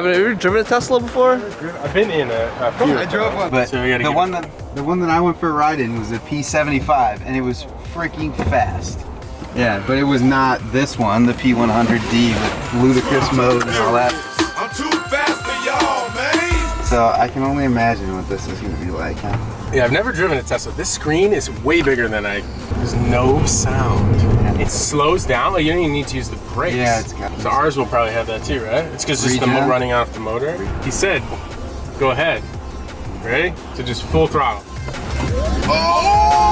Have you ever driven a Tesla before? I've been in a few. I drove one, but So the one that I went for a ride in was a P75, and it was freaking fast. Yeah, but it was not this one, the P100D with ludicrous mode and all that. I'm too fast for y'all, man. So I can only imagine what this is going to be like, huh? Yeah, I've never driven a Tesla. This screen is way bigger than there's no sound. It slows down, like you don't even need to use the brakes. Yeah, it's got So ours will probably have that too, right? It's because it's running off the motor. He said, go ahead. Ready? So just full throttle. Oh!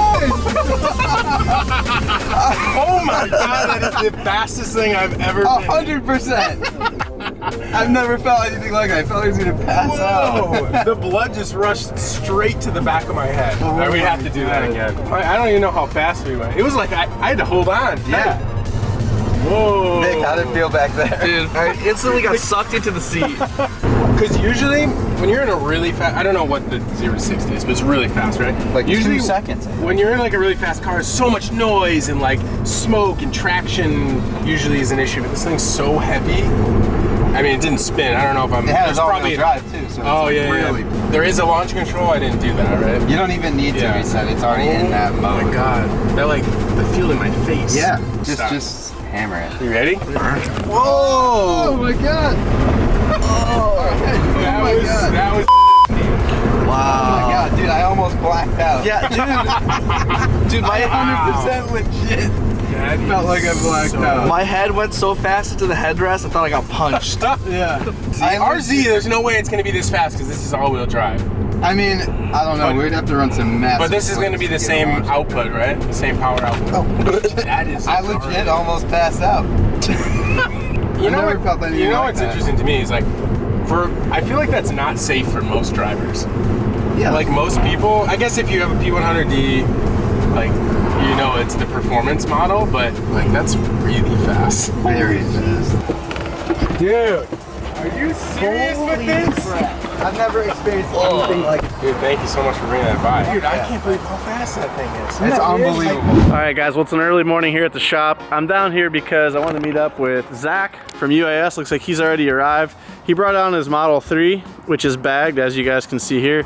Oh my God, that is the fastest thing I've ever been. 100%. I've never felt anything like that. I felt like I was gonna pass out. The blood just rushed straight to the back of my head. Oh, we have to do that again. I don't even know how fast we went. It was like I had to hold on. Yeah. Whoa. Nick, how did it feel back there? Dude, I instantly got sucked into the seat. Because usually, when you're in a really fast, I don't know what the 0 to 60 is, but it's really fast, right? Like usually 2 seconds. When you're in like a really fast car, there's so much noise and like smoke and traction usually is an issue, but this thing's so heavy. I mean, it didn't spin. I don't know if I'm. It has all-wheel drive too, so oh it's yeah, really. Yeah. There is a launch control. I didn't do that, right? You don't even need to reset. It's already in that mode. Oh my God, that like I feel in my face. Yeah, just hammer it. You ready? Whoa! Oh my God! Oh, That was. Wow. Oh my God, dude, I almost blacked out. Yeah, dude. Dude, my 100% legit. That felt like I blacked out. My head went so fast into the headrest, I thought I got punched. Yeah. RZ, there's no way it's going to be this fast because this is all-wheel drive. I mean, I don't know. We'd have to run some math. But this is going to be the same output, right? The same power output. Oh. That is. I legit almost passed out. You know never felt anything like what's that. interesting to me is like, I feel like that's not safe for most drivers. Yeah. Like most people, I guess if you have a P100D, like, you know it's the performance model, but like that's really fast. Very fast. Dude, are you serious with this? I've never experienced anything like it. Dude, thank you so much for bringing that by. Dude, I can't believe how fast that thing is. It's unbelievable. All right, guys, well, it's an early morning here at the shop. I'm down here because I want to meet up with Zach from UAS. Looks like he's already arrived. He brought on his Model 3, which is bagged, as you guys can see here.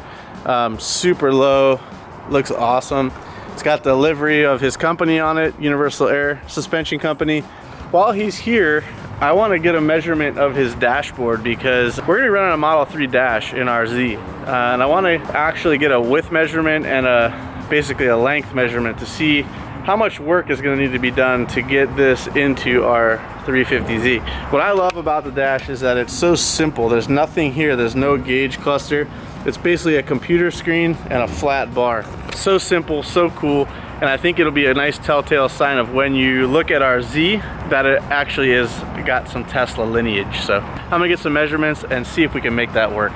Super low, looks awesome. It's got the livery of his company on it, Universal Air Suspension Company. While he's here, I want to get a measurement of his dashboard because we're going to be running a Model 3 dash in our Z. And I want to actually get a width measurement and basically a length measurement to see how much work is going to need to be done to get this into our 350Z. What I love about the dash is that it's so simple. There's nothing here. There's no gauge cluster. It's basically a computer screen and a flat bar. So simple, so cool. And I think it'll be a nice telltale sign of when you look at our Z that it actually is got some Tesla lineage. So I'm gonna get some measurements and see if we can make that work.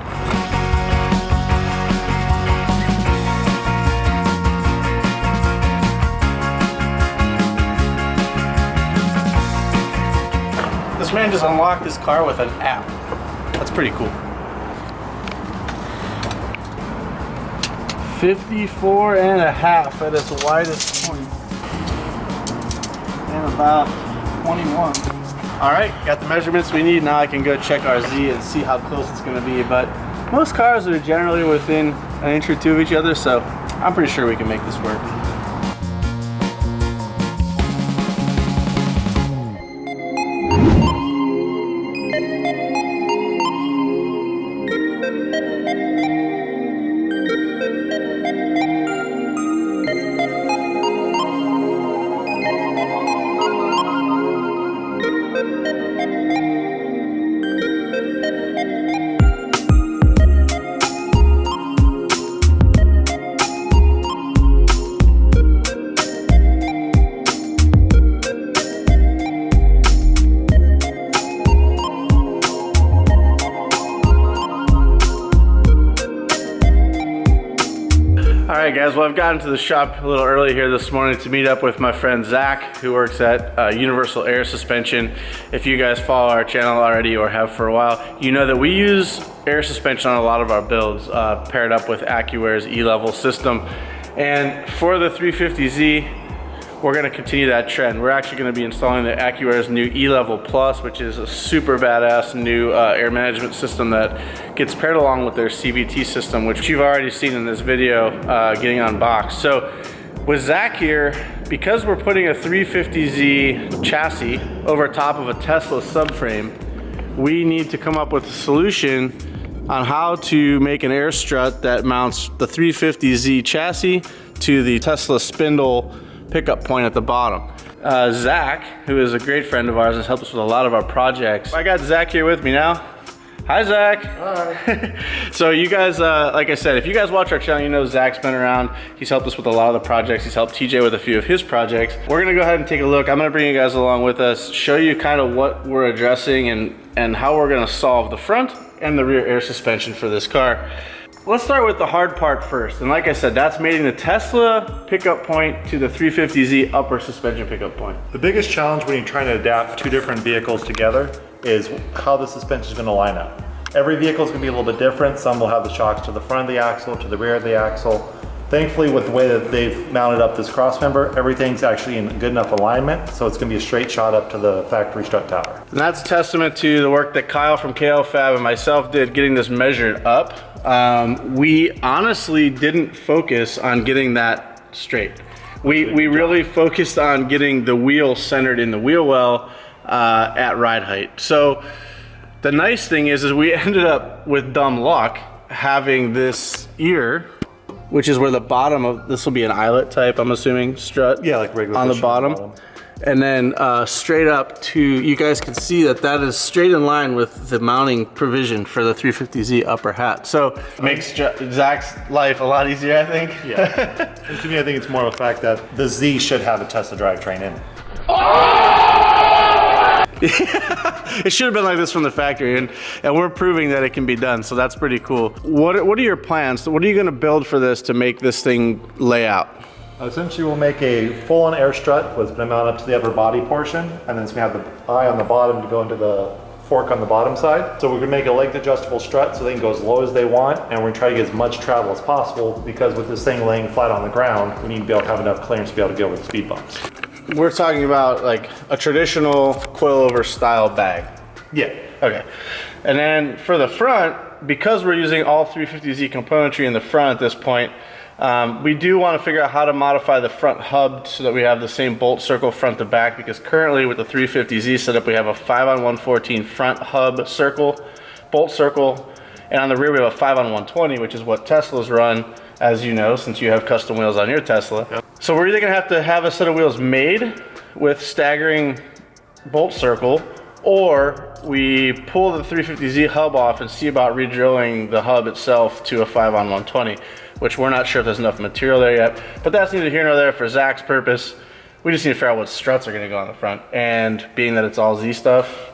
This man just unlocked his car with an app. That's pretty cool. 54 and a half at its widest point. And about 21. All right, got the measurements we need. Now I can go check our Z and see how close it's gonna be. But most cars are generally within an inch or two of each other, so I'm pretty sure we can make this work. Alright guys, well I've gotten to the shop a little early here this morning to meet up with my friend Zach, who works at Universal Air Suspension. If you guys follow our channel already or have for a while, you know that we use air suspension on a lot of our builds, paired up with AccuAir's E-Level system. And for the 350Z, we're gonna continue that trend. We're actually gonna be installing the AccuAir's new E-Level Plus, which is a super badass new air management system that gets paired along with their CVT system, which you've already seen in this video getting unboxed. So with Zach here, because we're putting a 350Z chassis over top of a Tesla subframe, we need to come up with a solution on how to make an air strut that mounts the 350Z chassis to the Tesla spindle pickup point at the bottom. Zach, who is a great friend of ours, has helped us with a lot of our projects. I got Zach here with me now. Hi, Zach. Hi. So you guys, like I said, if you guys watch our channel, you know Zach's been around. He's helped us with a lot of the projects. He's helped TJ with a few of his projects. We're gonna go ahead and take a look. I'm gonna bring you guys along with us, show you kind of what we're addressing and how we're gonna solve the front and the rear air suspension for this car. Let's start with the hard part first. And like I said, that's mating the Tesla pickup point to the 350Z upper suspension pickup point. The biggest challenge when you're trying to adapt two different vehicles together is how the suspension is going to line up. Every vehicle is going to be a little bit different. Some will have the shocks to the front of the axle, to the rear of the axle. Thankfully, with the way that they've mounted up this cross member, everything's actually in good enough alignment, so it's going to be a straight shot up to the factory strut tower. And that's a testament to the work that Kyle from KL Fab and myself did getting this measured up. We honestly didn't focus on getting that straight. We really focused on getting the wheel centered in the wheel well at ride height. So the nice thing is we ended up with dumb luck having this ear, which is where the bottom of this will be an eyelet type, I'm assuming, strut. Yeah, like regular on the bottom. And then straight up to, you guys can see that that is straight in line with the mounting provision for the 350Z upper hat. So makes Zach's life a lot easier, I think. Yeah. And to me, I think it's more of a fact that the Z should have a Tesla drivetrain in it. It should have been like this from the factory, and we're proving that it can be done, so that's pretty cool. What are your plans? What are you going to build for this to make this thing lay out? Essentially, we'll make a full-on air strut with going to mount up to the upper body portion, and then it's going to have the eye on the bottom to go into the fork on the bottom side. So we're going to make a length adjustable strut so they can go as low as they want, and we're going to try to get as much travel as possible, because with this thing laying flat on the ground, we need to be able to have enough clearance to be able to get over the speed bumps. We're talking about like a traditional coilover style bag. Yeah. Okay. And then for the front, because we're using all 350Z componentry in the front at this point, we do want to figure out how to modify the front hub so that we have the same bolt circle front to back, because currently with the 350Z setup, we have a 5-on-114 front hub circle, bolt circle, and on the rear we have a 5-on-120, which is what Teslas run, as you know, since you have custom wheels on your Tesla. Yep. So we're either gonna have to have a set of wheels made with staggering bolt circle, or we pull the 350Z hub off and see about re-drilling the hub itself to a 5-on-120, which we're not sure if there's enough material there yet, but that's neither here nor there for Zach's purpose. We just need to figure out what struts are gonna go on the front, and being that it's all Z stuff,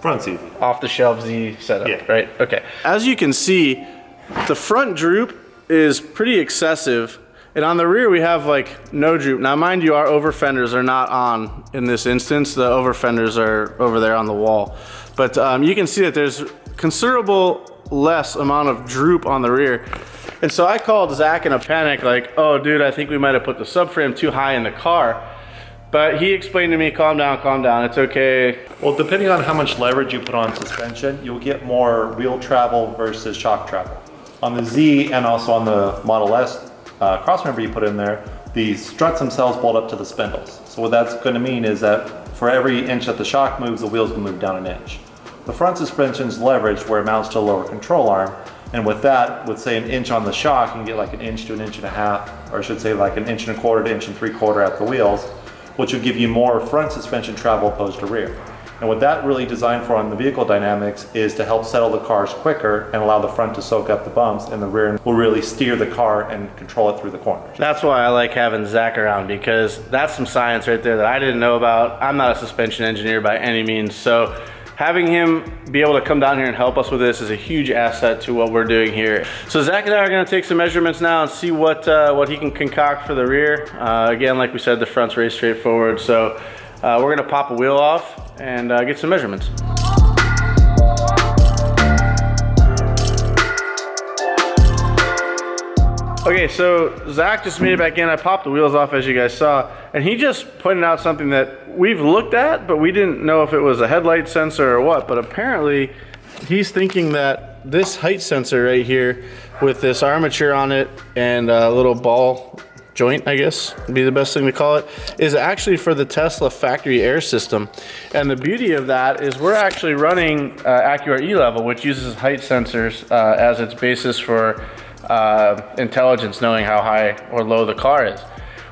Front's easy. off the shelf Z setup, Yeah. right? Okay. As you can see, the front droop is pretty excessive, and on the rear we have like no droop. Now mind you, our over fenders are not on in this instance. The over fenders are over there on the wall, but you can see that there's considerable less amount of droop on the rear. And so I called Zach in a panic, like, oh dude, I think we might have put the subframe too high in the car. But he explained to me, calm down, it's okay. Well, depending on how much leverage you put on suspension, you'll get more wheel travel versus shock travel. On the Z and also on the Model S crossmember you put in there, the struts themselves bolt up to the spindles. So what that's going to mean is that for every inch that the shock moves, the wheels can move down an inch. The front suspension's leveraged where it mounts to a lower control arm, and with that, with say an inch on the shock, you can get like an inch to an inch and a half, or I should say like an inch and a quarter to inch and 3/4 at the wheels, which will give you more front suspension travel opposed to rear. And what that really designed for on the vehicle dynamics is to help settle the cars quicker and allow the front to soak up the bumps, and the rear will really steer the car and control it through the corners. That's why I like having Zach around, because that's some science right there that I didn't know about. I'm not a suspension engineer by any means, so having him be able to come down here and help us with this is a huge asset to what we're doing here. So Zach and I are gonna take some measurements now and see what he can concoct for the rear. Again, like we said, the front's very straightforward, so we're gonna pop a wheel off and get some measurements. Okay, so Zach just made it back in. I popped the wheels off as you guys saw, and he just pointed out something that we've looked at, but we didn't know if it was a headlight sensor or what, but apparently he's thinking that this height sensor right here with this armature on it and a little ball joint, I guess would be the best thing to call it, is actually for the Tesla factory air system. And the beauty of that is we're actually running AccuAir E-Level, which uses height sensors as its basis for intelligence, knowing how high or low the car is.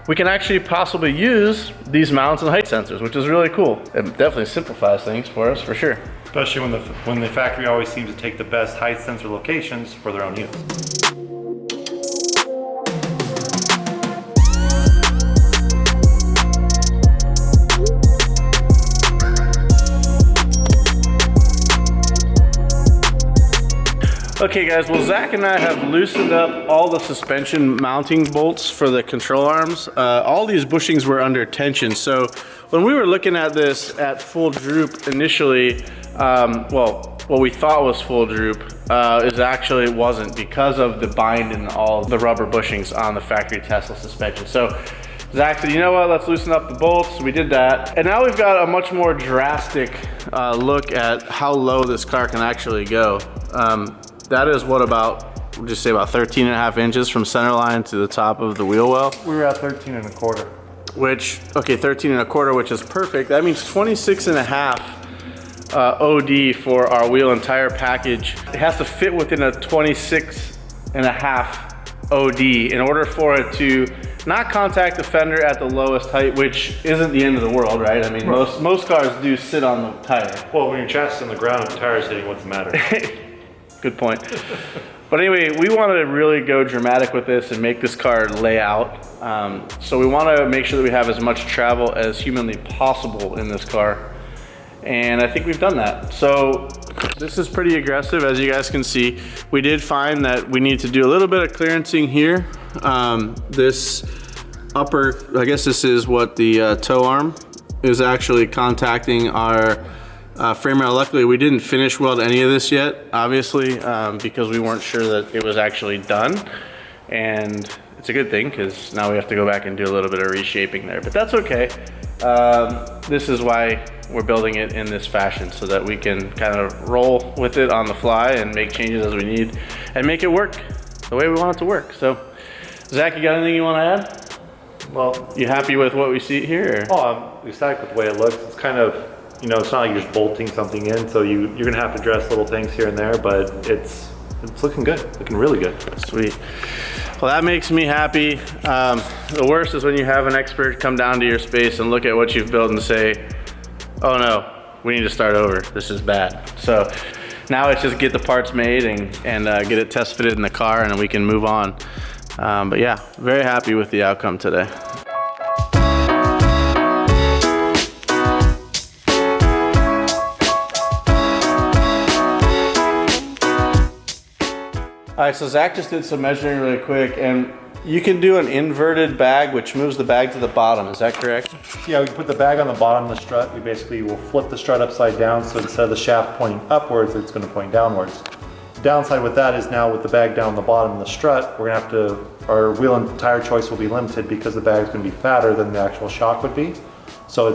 We can actually possibly use these mounts and height sensors, which is really cool. It definitely simplifies things for us, for sure. Especially when the factory always seems to take the best height sensor locations for their own use. Okay guys, well Zach and I have loosened up all the suspension mounting bolts for the control arms. All these bushings were under tension, so when we were looking at this at full droop initially, well, what we thought was full droop is actually it wasn't, because of the bind and all the rubber bushings on the factory Tesla suspension. So Zach said, you know what, let's loosen up the bolts. We did that. And now we've got a much more drastic look at how low this car can actually go. That is what, about, we'll just say about 13.5 inches from center line to the top of the wheel well. We were at 13.25. Which, okay, 13.25, which is perfect. That means 26.5 OD for our wheel and tire package. It has to fit within a 26.5 OD in order for it to not contact the fender at the lowest height, which isn't the end of the world, right? I mean, most cars do sit on the tire. Well, when your chest is on the ground and the tire's hitting, what's the matter? Good point. But anyway, we want to really go dramatic with this and make this car lay out. So we want to make sure that we have as much travel as humanly possible in this car. And I think we've done that. So this is pretty aggressive, as you guys can see. We did find that we need to do a little bit of clearancing here. This upper, I guess this is what the toe arm is actually contacting our frame rail. Luckily, we didn't finish weld any of this yet, obviously, because we weren't sure that it was actually done. And it's a good thing, because now we have to go back and do a little bit of reshaping there, but that's okay. This is why we're building it in this fashion, so that we can kind of roll with it on the fly and make changes as we need and make it work the way we want it to work. So, Zach, you got anything you want to add? Well, you happy with what we see here? Oh, I'm ecstatic with the way it looks. It's kind of, you know, it's not like you're just bolting something in, so you're gonna have to address little things here and there, but it's looking good, looking really good. Sweet. Well, that makes me happy. The worst is when you have an expert come down to your space and look at what you've built and say, oh no, we need to start over, this is bad. So now it's just get the parts made and get it test fitted in the car, and then we can move on. But yeah, very happy with the outcome today. All right, so Zach just did some measuring really quick, and you can do an inverted bag, which moves the bag to the bottom. Is that correct? Yeah, we put the bag on the bottom of the strut. We basically will flip the strut upside down, so instead of the shaft pointing upwards, it's going to point downwards. The downside with that is now with the bag down the bottom of the strut, we're going to have to, our wheel and tire choice will be limited because the bag's going to be fatter than the actual shock would be. So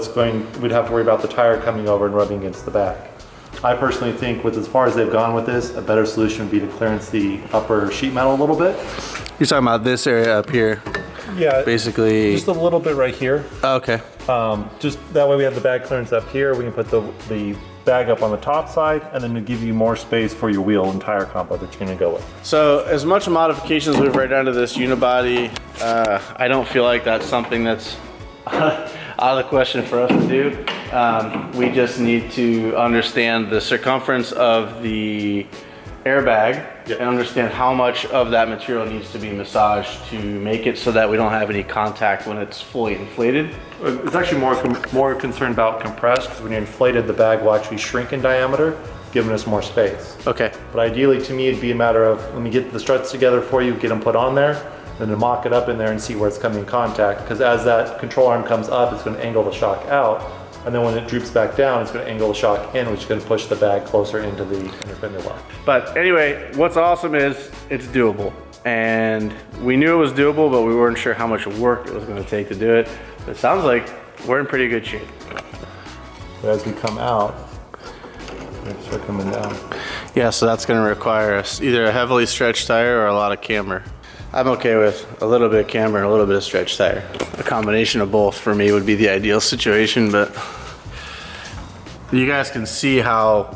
we'd have to worry about the tire coming over and rubbing against the bag. I personally think, with as far as they've gone with this, a better solution would be to clearance the upper sheet metal a little bit. You're talking about this area up here? Yeah. Basically. Just a little bit right here. Oh, okay. Just that way we have the bag clearance up here. We can put the bag up on the top side, and then to give you more space for your wheel and tire combo that you're gonna go with. So as much modifications we've right down to this unibody, I don't feel like that's something that's out of the question for us to do. We just need to understand the circumference of the airbag and understand how much of that material needs to be massaged to make it so that we don't have any contact when it's fully inflated. It's actually more concerned about compressed, because when you're inflated, the bag will actually shrink in diameter, giving us more space. Okay. But ideally, to me, it'd be a matter of, let me get the struts together for you, get them put on there, then to mock it up in there and see where it's coming in contact. Because as that control arm comes up, it's going to angle the shock out. And then when it droops back down, it's going to angle the shock in, which is going to push the bag closer into the inner fender well. But anyway, what's awesome is it's doable. and we knew it was doable, but we weren't sure how much work it was going to take to do it. But it sounds like we're in pretty good shape. But as we come out, we start coming down. Yeah, so that's going to require us either a heavily stretched tire or a lot of camber. I'm okay with a little bit of camber and a little bit of stretched tire. A combination of both for me would be the ideal situation, but you guys can see how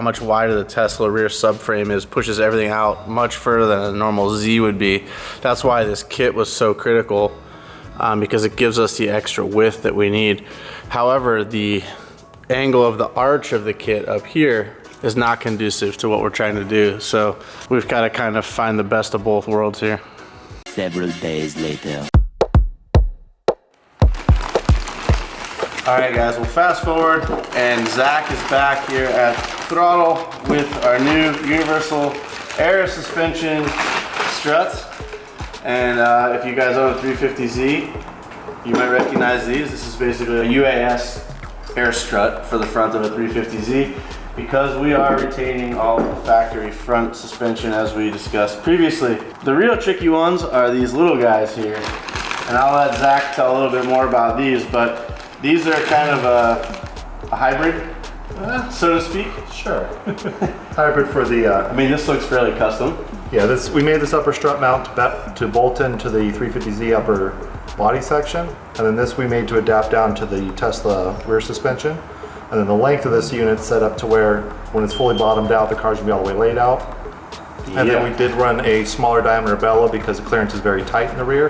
much wider the Tesla rear subframe is, pushes everything out much further than a normal Z would be. That's why this kit was so critical, because it gives us the extra width that we need. However, the angle of the arch of the kit up here is not conducive to what we're trying to do. So we've got to kind of find the best of both worlds here. Several days later. All right, guys, we'll fast forward, and Zach is back here at Throttle with our new universal air suspension struts. And if you guys own a 350Z, you might recognize these. This is basically a UAS air strut for the front of a 350Z, because we are retaining all of the factory front suspension as we discussed previously. The real tricky ones are these little guys here, and I'll let Zach tell a little bit more about these, but these are kind of a hybrid, so to speak. Sure. Hybrid for the, I mean, this looks fairly custom. yeah, we made this upper strut mount to bolt into the 350Z upper body section, and then this we made to adapt down to the Tesla rear suspension. And then the length of this unit set up to where when it's fully bottomed out, the car's gonna be all the way laid out. And then we did run a smaller diameter bellow because the clearance is very tight in the rear.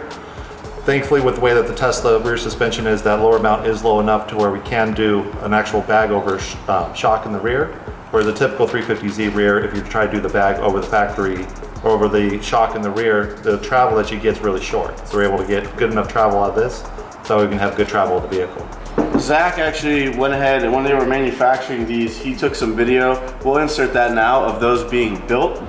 Thankfully, with the way that the Tesla rear suspension is, that lower mount is low enough to where we can do an actual bag over shock in the rear, where the typical 350Z rear, if you try to do the bag over the factory or over the shock in the rear, the travel that you get is really short. So we're able to get good enough travel out of this so we can have good travel with the vehicle. Zach actually went ahead, and when they were manufacturing these, he took some video. We'll insert that now of those being built.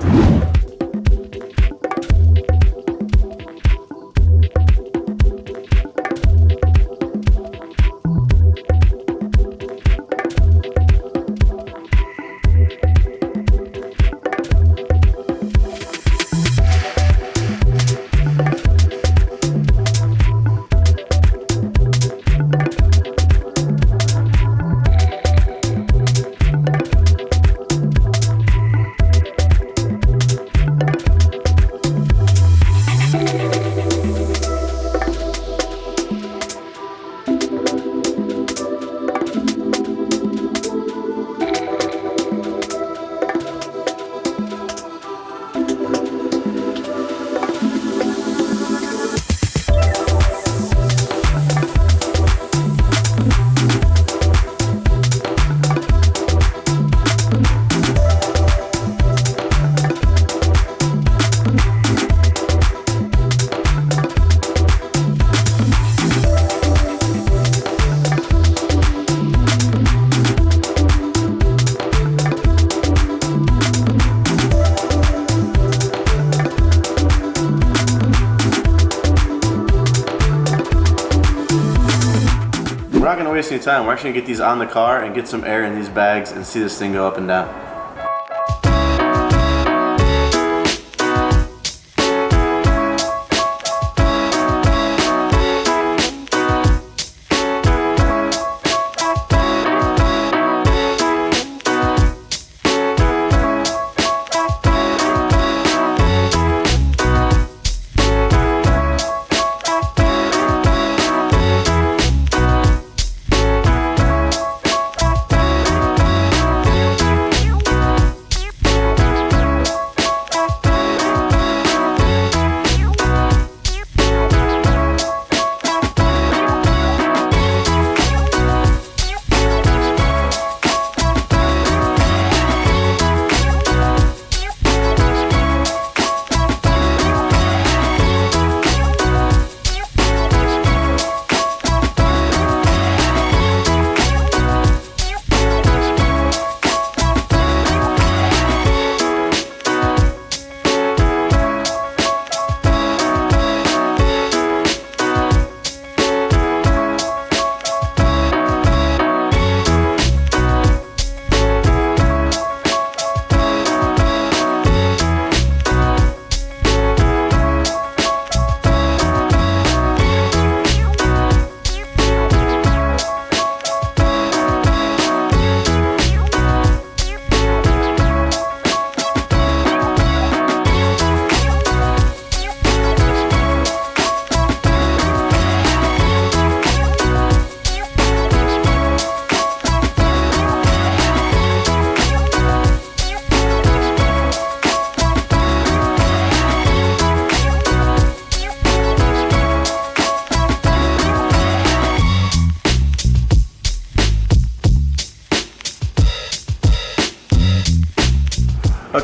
We're not gonna waste any time. We're actually gonna get these on the car and get some air in these bags and see this thing go up and down.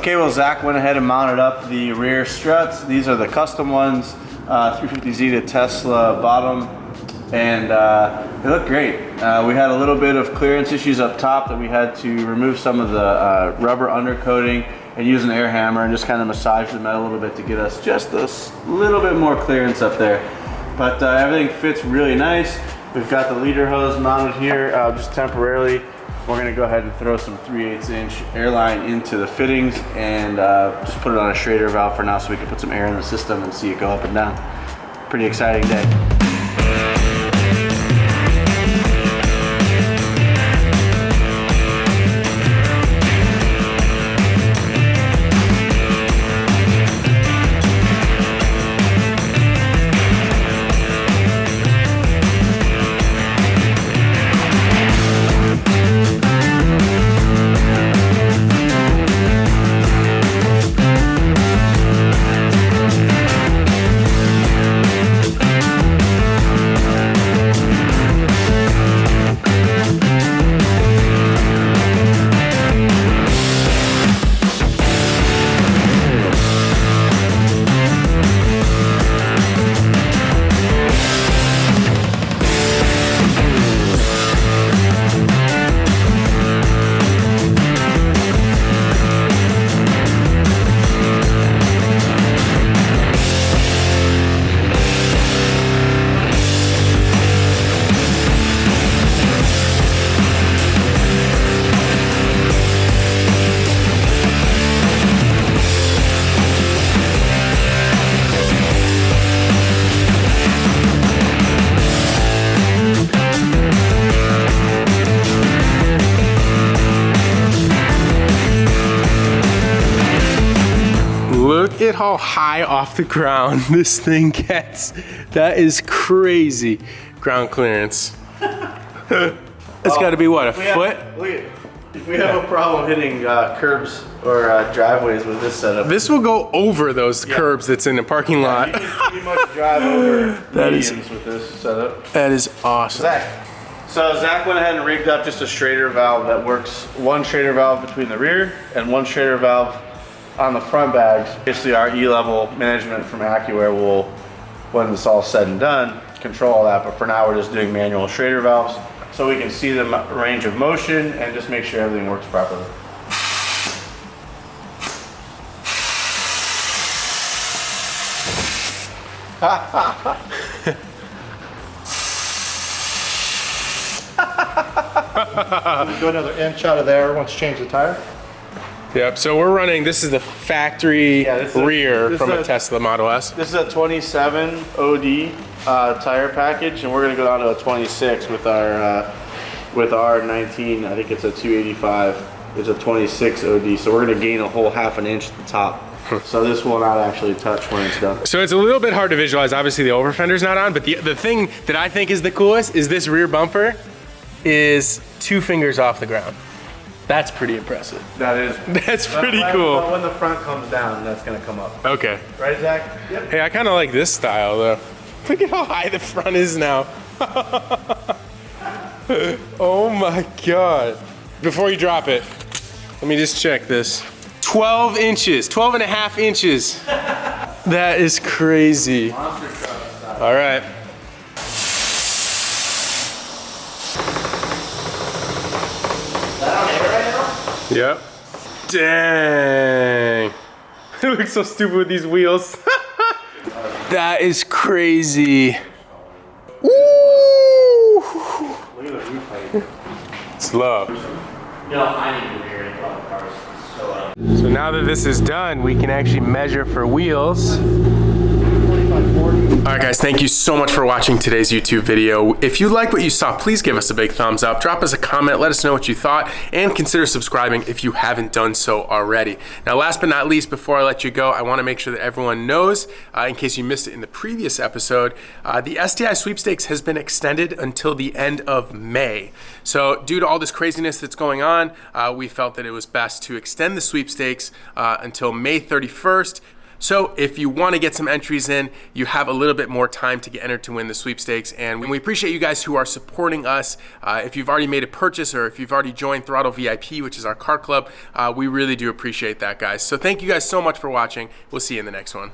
Okay, well, Zach went ahead and mounted up the rear struts. These are the custom ones, 350Z to Tesla bottom, and they look great. We had a little bit of clearance issues up top that we had to remove some of the rubber undercoating and use an air hammer and just kind of massage the metal a little bit to get us just a little bit more clearance up there. But everything fits really nice. We've got the leader hose mounted here just temporarily. We're gonna go ahead and throw some 3/8 inch airline into the fittings and just put it on a Schrader valve for now so we can put some air in the system and see it go up and down. Pretty exciting day. Look at how high off the ground this thing gets. That is crazy. Ground clearance. It's got to be what, a foot? If we have a problem hitting curbs or driveways with this setup, This will go over those curbs that's in the parking lot. you can pretty much drive over medians with this setup. That is awesome. So Zach went ahead and rigged up just a Schrader valve that works, one Schrader valve between the rear and one Schrader valve on the front bags. Basically our E-level management from AccuAir will, when it's all said and done, control all that, but for now we're just doing manual Schrader valves so we can see the range of motion and just make sure everything works properly. Go another inch out of there once you change the tire. Yep, so we're running, this is the factory rear from a Tesla Model S. This is a 27 OD tire package, and we're gonna go down to a 26 with our 19. I think it's a 285. It's a 26 OD, so we're gonna gain a whole half an inch at the top. So this will not actually touch when it's done. So it's a little bit hard to visualize. Obviously the over fender's not on, but the thing that I think is the coolest is this rear bumper is 2 fingers off the ground. That's pretty impressive. That's pretty cool. When the front comes down, that's gonna come up. Okay. Right, Zach? Yep. Hey, I kind of like this style though. Look at how high the front is now. Oh my God. Before you drop it, let me just check this. 12 inches, 12 and a half inches. That is crazy. All right. Yep. Dang. It looks so stupid with these wheels. That is crazy. Woo! It's love. So now that this is done, we can actually measure for wheels. All right guys, thank you so much for watching today's YouTube video. If you like what you saw, please give us a big thumbs up, drop us a comment, let us know what you thought, and consider subscribing if you haven't done so already. Now last but not least, before I let you go, I wanna make sure that everyone knows, in case you missed it in the previous episode, the STI sweepstakes has been extended until the end of May. So due to all this craziness that's going on, we felt that it was best to extend the sweepstakes until May 31st. So if you want to get some entries in, you have a little bit more time to get entered to win the sweepstakes. And we appreciate you guys who are supporting us. If you've already made a purchase or if you've already joined throtlVIP, which is our car club, we really do appreciate that, guys. So thank you guys so much for watching. We'll see you in the next one.